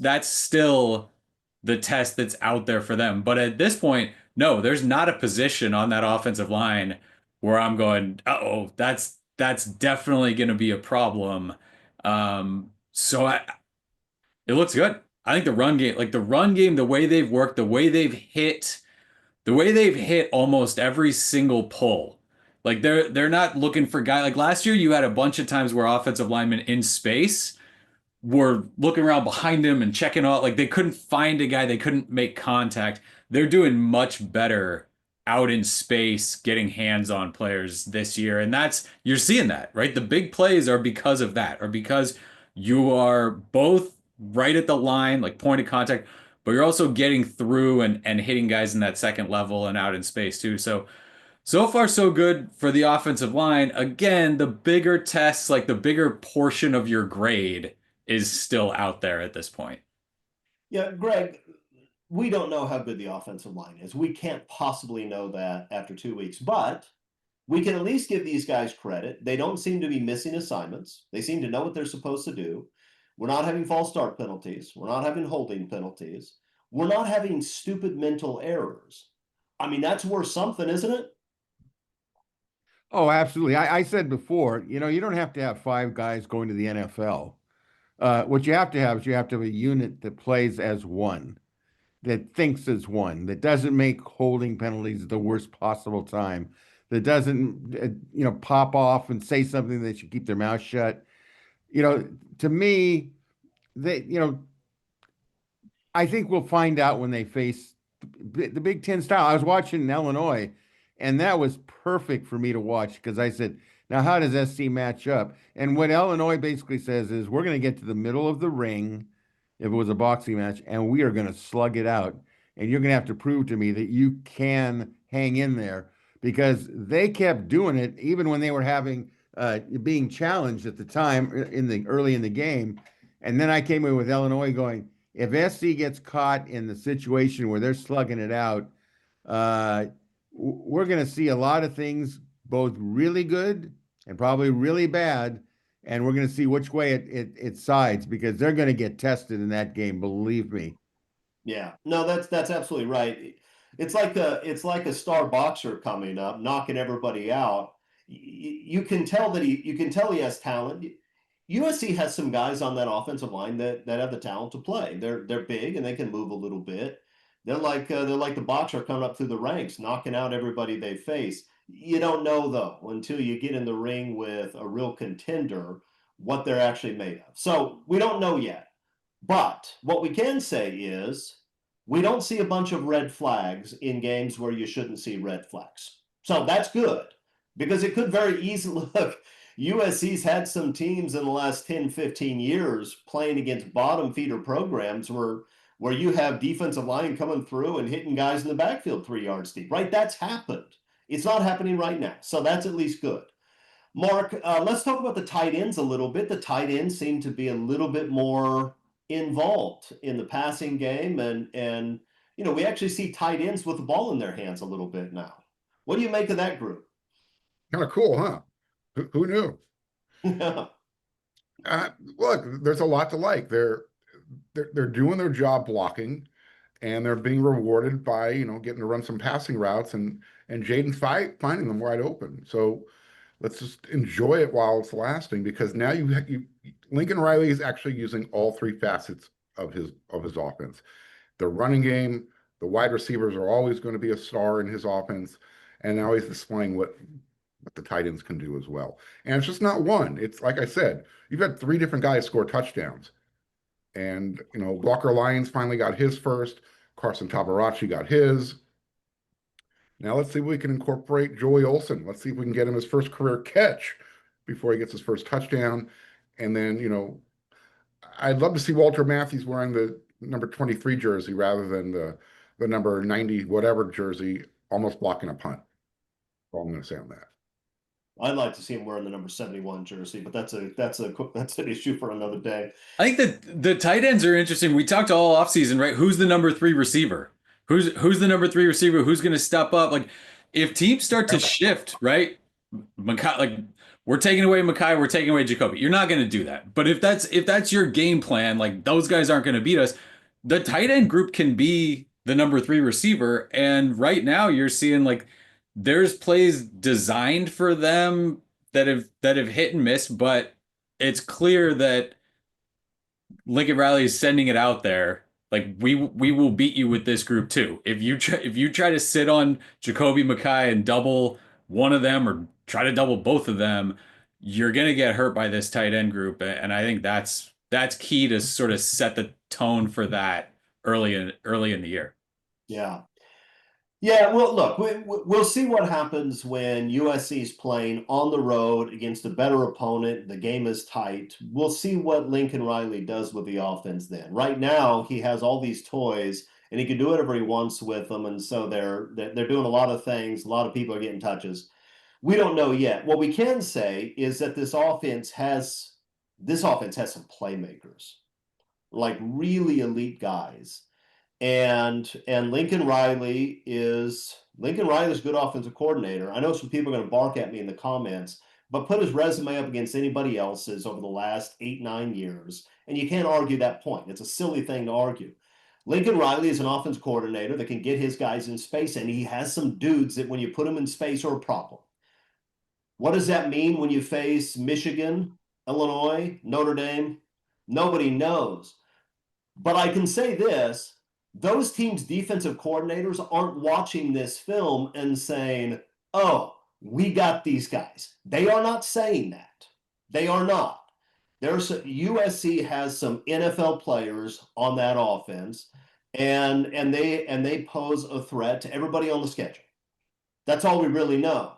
the test that's out there for them. But at this point, no, there's not a position on that offensive line where I'm going, uh-oh, that's definitely going to be a problem. It looks good. I think the run game, the way they've worked, the way they've hit almost every single pull. Like they're not looking for guy. Like last year, you had a bunch of times where offensive linemen in space were looking around behind him and checking out. Like they couldn't find a guy, they couldn't make contact. They're doing much better out in space, getting hands on players this year, and you're seeing that, right? The big plays are because of that, or because you are both right at the line, like point of contact, but you're also getting through and hitting guys in that second level and out in space too. So far, so good for the offensive line. Again, the bigger tests, like the bigger portion of your grade, is still out there at this point. Yeah, Greg, we don't know how good the offensive line is. We can't possibly know that after 2 weeks, but we can at least give these guys credit. They don't seem to be missing assignments. They seem to know what they're supposed to do. We're not having false start penalties. We're not having holding penalties. We're not having stupid mental errors. I mean, that's worth something, isn't it? Oh, absolutely. I said before, you don't have to have five guys going to the NFL. What you have to have is you have to have a unit that plays as one, that thinks as one, that doesn't make holding penalties at the worst possible time, that doesn't, pop off and say something that should keep their mouth shut. To me, I think we'll find out when they face the Big Ten style. I was watching Illinois, and that was perfect for me to watch because I said, now how does SC match up? And what Illinois basically says is, we're going to get to the middle of the ring if it was a boxing match, and we are going to slug it out. And you're going to have to prove to me that you can hang in there, because they kept doing it even when they were having being challenged at the time early in the game. And then I came in with Illinois going, if SC gets caught in the situation where they're slugging it out, we're going to see a lot of things, both really good and probably really bad. And we're going to see which way it sides, because they're going to get tested in that game. Believe me. Yeah, no, that's absolutely right. It's like a star boxer coming up, knocking everybody out. You can tell he has talent. USC has some guys on that offensive line that have the talent to play. They're big and they can move a little bit. They're like the boxer coming up through the ranks, knocking out everybody they face. You don't know though until you get in the ring with a real contender what they're actually made of. So we don't know yet. But what we can say is we don't see a bunch of red flags in games where you shouldn't see red flags. So that's good, because it could very easily look. USC's had some teams in the last 10, 15 years playing against bottom feeder programs where where you have defensive line coming through and hitting guys in the backfield 3 yards deep, right? That's happened. It's not happening right now. So that's at least good. Mark, let's talk about the tight ends a little bit. The tight ends seem to be a little bit more involved in the passing game. And we actually see tight ends with the ball in their hands a little bit now. What do you make of that group? Kind of cool, huh? Who knew? Look, there's a lot to like. They're doing their job blocking, and they're being rewarded by getting to run some passing routes and Jaden finding them wide open. So let's just enjoy it while it's lasting, because now Lincoln Riley is actually using all 3 facets of his offense. The running game, the wide receivers are always going to be a star in his offense, and now he's displaying what the tight ends can do as well. And it's just not one. It's like I said, you've had 3 different guys score touchdowns. And, Walker Lyons finally got his first. Carson Tabaracci got his. Now let's see if we can incorporate Joey Olsen. Let's see if we can get him his first career catch before he gets his first touchdown. And then, I'd love to see Walter Matthews wearing the number 23 jersey rather than the number 90 whatever jersey, almost blocking a punt. That's all I'm going to say on that. I'd like to see him wearing the number 71 jersey, but that's an issue for another day. I think that the tight ends are interesting. We talked all offseason, right? Who's the number 3 receiver? Who's the number 3 receiver? Who's going to step up? Like, if teams start to shift, right? We're taking away Mekhi, we're taking away Jacoby. You're not going to do that. But if that's your game plan, like, those guys aren't going to beat us. The tight end group can be the number 3 receiver, and right now you're seeing like there's plays designed for them that have hit and miss, but it's clear that Lincoln Riley is sending it out there. Like, we will beat you with this group too. If you try to sit on Jacoby, Mekhi and double one of them or try to double both of them, you're gonna get hurt by this tight end group. And I think that's key to sort of set the tone for that early in the year. Yeah. Yeah, well, look, we'll see what happens when USC is playing on the road against a better opponent. The game is tight. We'll see what Lincoln Riley does with the offense then. Right now, he has all these toys, and he can do whatever he wants with them, and so they're doing a lot of things. A lot of people are getting touches. We don't know yet. What we can say is that this offense has some playmakers, like really elite guys. And Lincoln Riley is a good offensive coordinator. I know some people are going to bark at me in the comments, but put his resume up against anybody else's over the last 8-9 years, and you can't argue that point. It's a silly thing to argue. Lincoln Riley is an offensive coordinator that can get his guys in space, and he has some dudes that when you put them in space are a problem. What does that mean when you face Michigan, Illinois, Notre Dame? Nobody knows. But I can say this. Those teams' defensive coordinators aren't watching this film and saying, oh, we got these guys. They are not saying that. They are not. USC has some NFL players on that offense, and they pose a threat to everybody on the schedule. That's all we really know.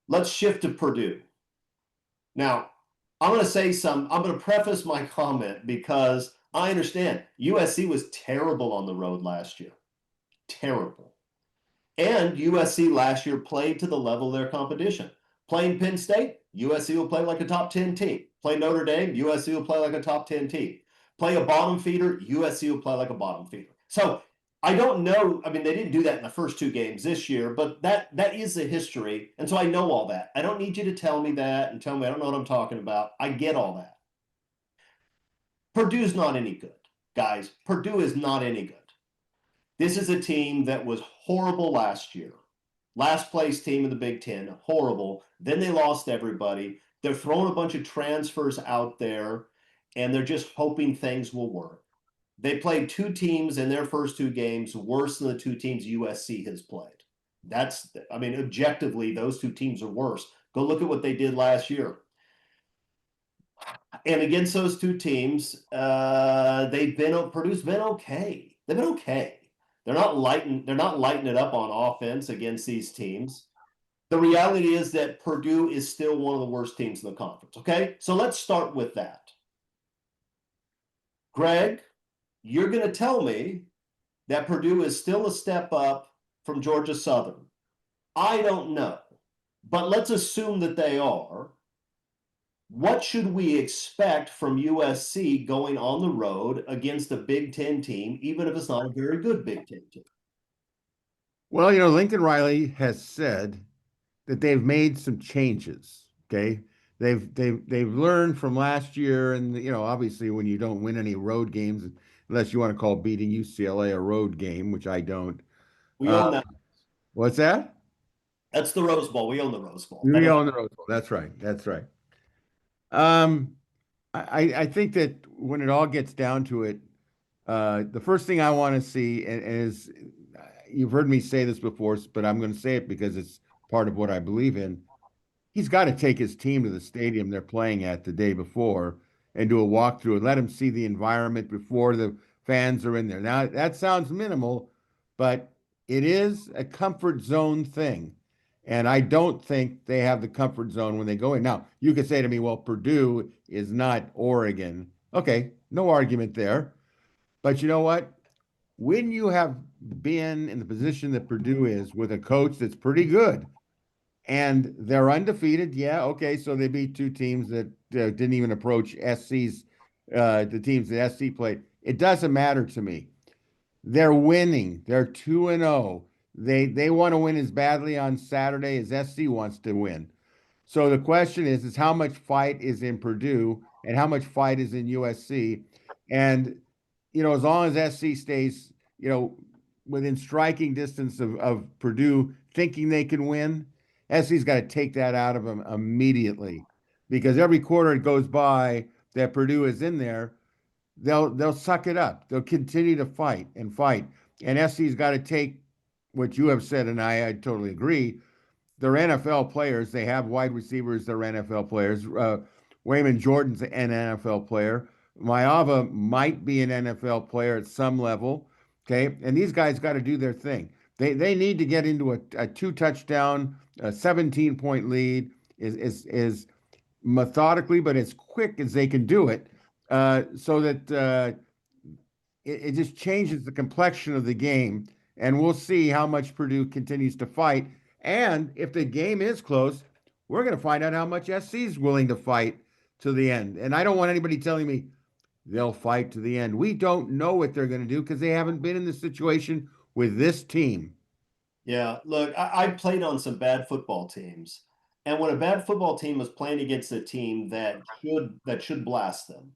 Let's shift to Purdue. Now, I'm going to preface my comment because I understand USC was terrible on the road last year. Terrible. And USC last year played to the level of their competition. Playing Penn State, USC will play like a top 10 team. Play Notre Dame, USC will play like a top 10 team. Play a bottom feeder, USC will play like a bottom feeder. So I don't know. I mean, they didn't do that in the first 2 games this year, but that is the history. And so I know all that. I don't need you to tell me that and tell me I don't know what I'm talking about. I get all that. Purdue's not any good, guys. Purdue is not any good. This is a team that was horrible last year. Last place team in the Big Ten, horrible. Then they lost everybody. They're throwing a bunch of transfers out there, and they're just hoping things will work. They played 2 teams in their first 2 games worse than the 2 teams USC has played. Objectively, those 2 teams are worse. Go look at what they did last year. And against those 2 teams, Purdue's been okay. They've been okay. They're not lighting it up on offense against these teams. The reality is that Purdue is still one of the worst teams in the conference. Okay, so let's start with that. Greg, you're going to tell me that Purdue is still a step up from Georgia Southern. I don't know, but let's assume that they are. What should we expect from USC going on the road against a Big Ten team, even if it's not a very good Big Ten team? Well, Lincoln Riley has said that they've made some changes. Okay. They've learned from last year, and obviously when you don't win any road games, unless you want to call beating UCLA a road game, which I don't. We own that. What's that? That's the Rose Bowl. We own the Rose Bowl. We own the Rose Bowl. That's right. That's right. I think that when it all gets down to it, the first thing I want to see is, you've heard me say this before, but I'm going to say it because it's part of what I believe in. He's got to take his team to the stadium they're playing at the day before and do a walkthrough and let them see the environment before the fans are in there. Now, that sounds minimal, but it is a comfort zone thing. And I don't think they have the comfort zone when they go in. Now, you could say to me, well, Purdue is not Oregon. Okay, no argument there. But you know what? When you have been in the position that Purdue is with a coach that's pretty good and they're undefeated, yeah, okay, so they beat two teams that didn't even approach SC's, the teams that SC played. It doesn't matter to me. They're winning. They're 2-0. They want to win as badly on Saturday as SC wants to win. So the question is how much fight is in Purdue and how much fight is in USC? And, as long as SC stays, within striking distance of Purdue thinking they can win, SC's got to take that out of them immediately, because every quarter it goes by that Purdue is in there, they'll suck it up. They'll continue to fight. And SC's got to take what you have said, and I totally agree. They're NFL players. They have wide receivers. They're NFL players. Wayman Jordan's an NFL player. Maava might be an NFL player at some level. Okay, and these guys got to do their thing. They need to get into a 2-touchdown, a 17-point lead is methodically, but as quick as they can do it, so that it just changes the complexion of the game. And we'll see how much Purdue continues to fight. And if the game is close, we're going to find out how much SC is willing to fight to the end. And I don't want anybody telling me they'll fight to the end. We don't know what they're going to do because they haven't been in this situation with this team. Yeah, look, I played on some bad football teams. And when a bad football team is playing against a team that should blast them,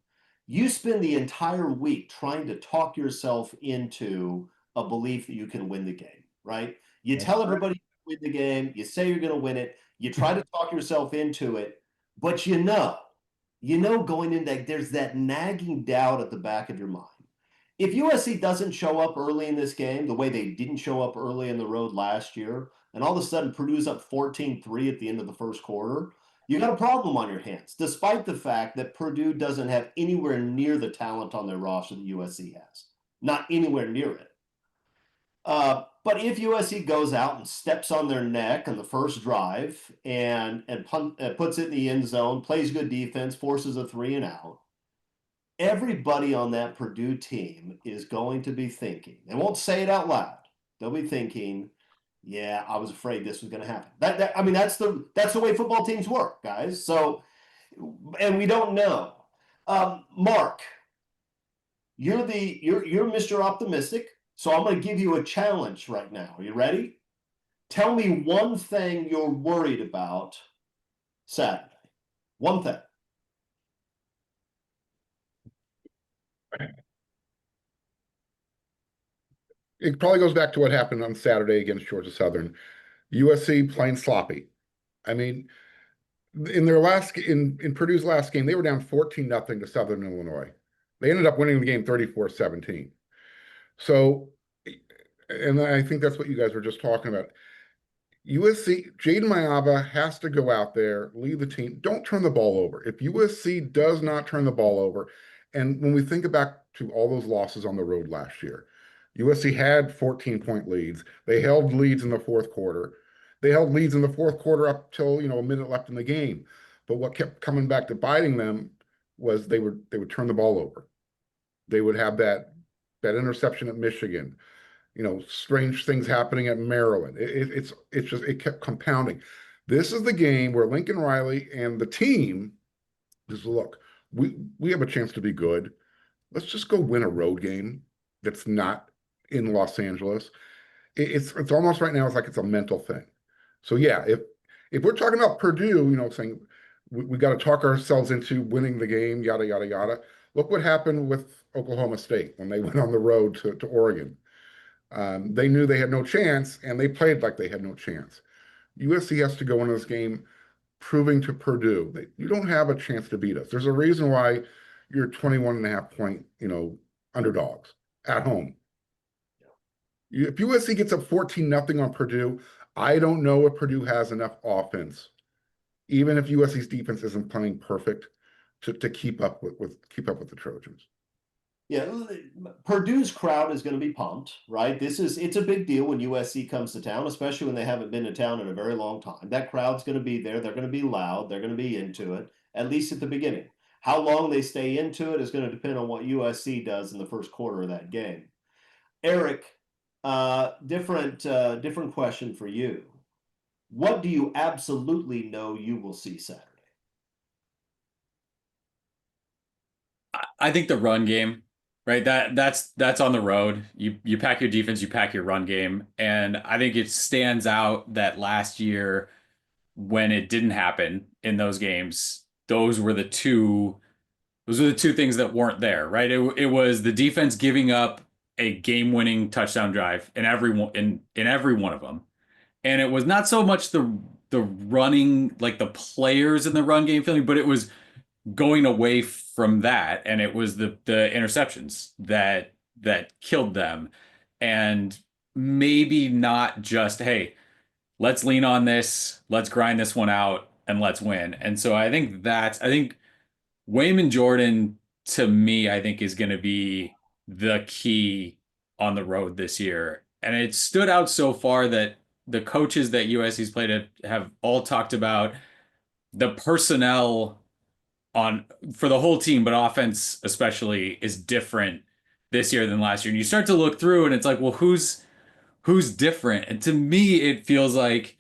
you spend the entire week trying to talk yourself into a belief that you can win the game, right? You tell everybody you win the game, you say you're going to win it, you try to talk yourself into it, but going in that there's that nagging doubt at the back of your mind. If USC doesn't show up early in this game the way they didn't show up early in the road last year, and all of a sudden Purdue's up 14-3 at the end of the first quarter, you got a problem on your hands, despite the fact that Purdue doesn't have anywhere near the talent on their roster that USC has. Not anywhere near it. But if USC goes out and steps on their neck on the first drive and puts it in the end zone, plays good defense, forces a 3-and-out, everybody on that Purdue team is going to be thinking, they won't say it out loud, they'll be thinking, yeah, I was afraid this was going to happen. That's the way football teams work, guys. So, and we don't know. Mark, you're Mr. Optimistic, so I'm going to give you a challenge right now. Are you ready? Tell me one thing you're worried about Saturday. One thing. It probably goes back to what happened on Saturday against Georgia Southern. USC playing sloppy. I mean, in Purdue's last game, they were down 14-0 to Southern Illinois. They ended up winning the game 34-17. So, and I think that's what you guys were just talking about. USC, Jaden Maava has to go out there, lead the team. Don't turn the ball over. If USC does not turn the ball over, and when we think back to all those losses on the road last year, USC had 14-point leads. They held leads in the fourth quarter. They held leads in the fourth quarter up till a minute left in the game. But what kept coming back to biting them was they would turn the ball over. They would have that that interception at Michigan, strange things happening at Maryland. It kept compounding. This is the game where Lincoln Riley and the team just look, we have a chance to be good. Let's just go win a road game that's not in Los Angeles. It's almost right now, it's like it's a mental thing. So yeah, if we're talking about Purdue, saying we got to talk ourselves into winning the game, yada yada yada. Look what happened with Oklahoma State when they went on the road to Oregon. They knew they had no chance, and they played like they had no chance. USC has to go into this game proving to Purdue that you don't have a chance to beat us. There's a reason why you're 21.5 point, underdogs at home. If USC gets up 14-0 on Purdue, I don't know if Purdue has enough offense, even if USC's defense isn't playing perfect, to keep up with the Trojans. Yeah, Purdue's crowd is going to be pumped, right? It's a big deal when USC comes to town, especially when they haven't been to town in a very long time. That crowd's going to be there. They're going to be loud. They're going to be into it, at least at the beginning. How long they stay into it is going to depend on what USC does in the first quarter of that game. Eric, different question for you. What do you absolutely know you will see Saturday? I think the run game, right? That's on the road. You pack your defense, you pack your run game, and I think it stands out that last year when it didn't happen in those games, those were the two things that weren't there, right? It was the defense giving up a game-winning touchdown drive in every one of them. And it was not so much the running, like the players in the run game feeling, but it was going away from that, and it was the interceptions that killed them. And maybe not just, hey, let's lean on this, let's grind this one out, and let's win. And so I think Wayman Jordan, to me, I think is going to be the key on the road this year. And it stood out so far that the coaches that USC's played have all talked about the personnel for the whole team, but offense especially is different this year than last year. And you start to look through and it's like, well, who's different? And to me, it feels like,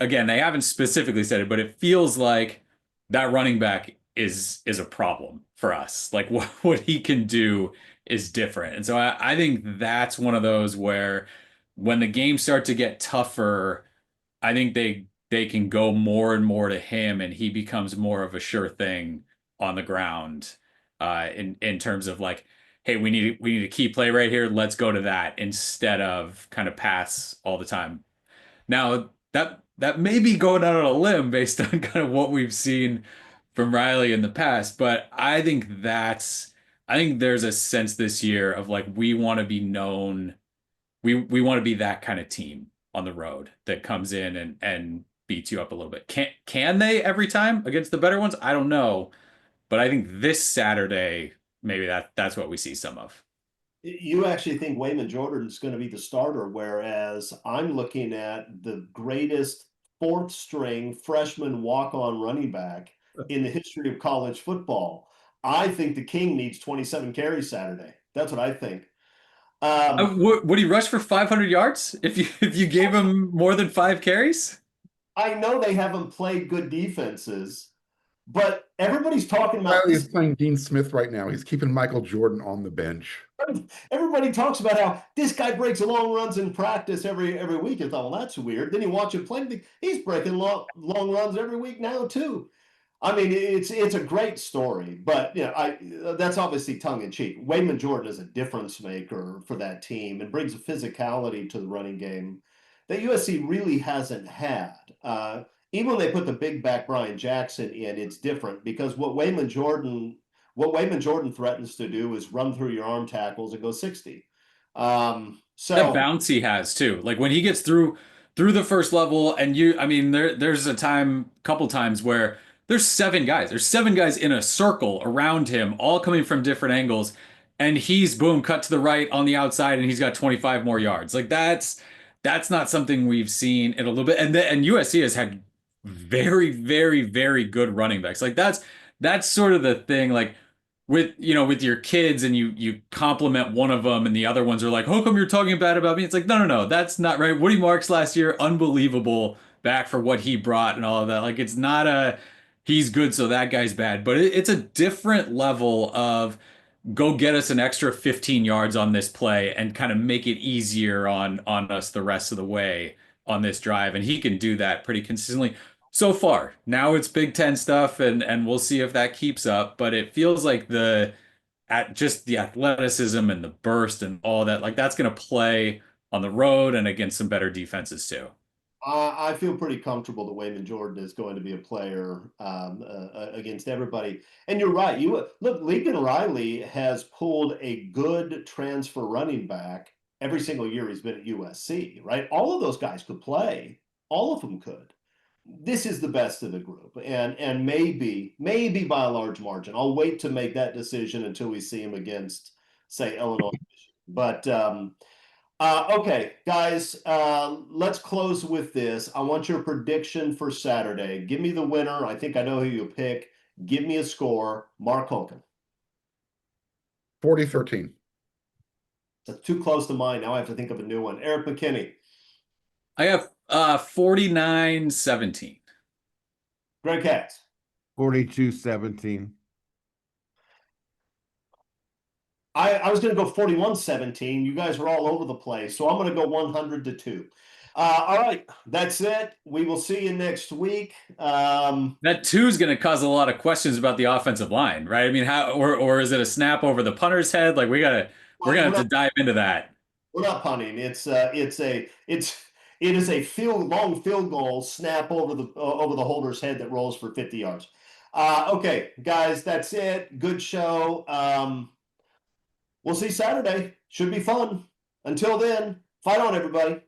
again, they haven't specifically said it, but it feels like that running back is a problem for us. Like what he can do is different. And so I think that's one of those where when the games start to get tougher, I think they can go more and more to him, and he becomes more of a sure thing on the ground in terms of like, hey, we need a key play right here. Let's go to that instead of kind of pass all the time. Now that may be going out on a limb based on kind of what we've seen from Riley in the past, but I think there's a sense this year of like, we want to be known. We want to be that kind of team on the road that comes in and beats you up a little bit. Can they every time against the better ones? I don't know. But I think this Saturday, maybe that's what we see some of. You actually think Wayman Jordan is going to be the starter, whereas I'm looking at the greatest fourth string freshman walk-on running back in the history of college football. I think the King needs 27 carries Saturday. That's what I think. Would he rush for 500 yards if you gave him more than 5 carries? I know they haven't played good defenses, but everybody's talking about Riley is playing Dean Smith right now. He's keeping Michael Jordan on the bench. Everybody talks about how this guy breaks long runs in practice every week. I thought, well, that's weird. Then you watch him play; he's breaking long runs every week now too. I mean, it's a great story, but that's obviously tongue in cheek. Wayman Jordan is a difference maker for that team and brings a physicality to the running game that USC really hasn't had. Even when they put the big back Brian Jackson in, it's different because what Wayman Jordan threatens to do is run through your arm tackles and go 60. So that bounce he has too. Like when he gets through the first level, and there's a couple times where there's 7 guys. There's 7 guys in a circle around him, all coming from different angles, and he's boom cut to the right on the outside, and he's got 25 more yards. Like that's not something we've seen in a little bit. And USC has had very, very, very good running backs. Like that's sort of the thing. Like with with your kids and you compliment one of them and the other ones are like, how come you're talking bad about me? It's like, no, that's not right. Woody Marks last year, unbelievable back for what he brought and all of that. Like, it's not a he's good, so that guy's bad, but it's a different level of go get us an extra 15 yards on this play and kind of make it easier on us the rest of the way on this drive. And he can do that pretty consistently so far. Now it's Big Ten stuff, and we'll see if that keeps up. But it feels like the at just the athleticism and the burst and all that, like that's going to play on the road and against some better defenses too. I feel pretty comfortable that Wayman Jordan is going to be a player against everybody. And you're right. You look, Lincoln Riley has pulled a good transfer running back every single year he's been at USC, right? All of those guys could play. All of them could. This is the best of the group, and maybe by a large margin. I'll wait to make that decision until we see him against, say, Illinois. But okay, guys, let's close with this. I want your prediction for Saturday. Give me the winner. I think I know who you'll pick. Give me a score. Mark Holcomb. 40-13. That's too close to mine. Now I have to think of a new one. Eric McKinney. I have 49-17. Greg Katz. 42-17. I was going to go 41-17. You guys are all over the place, so I'm going to go 100-2. All right, that's it. We will see you next week. That 2 is going to cause a lot of questions about the offensive line, right? I mean, how or is it a snap over the punter's head? Like we're gonna have to dive into that. We're not punting. It is a long field goal snap over the holder's head that rolls for 50 yards. Okay, guys, that's it. Good show. We'll see Saturday. Should be fun. Until then, fight on, everybody.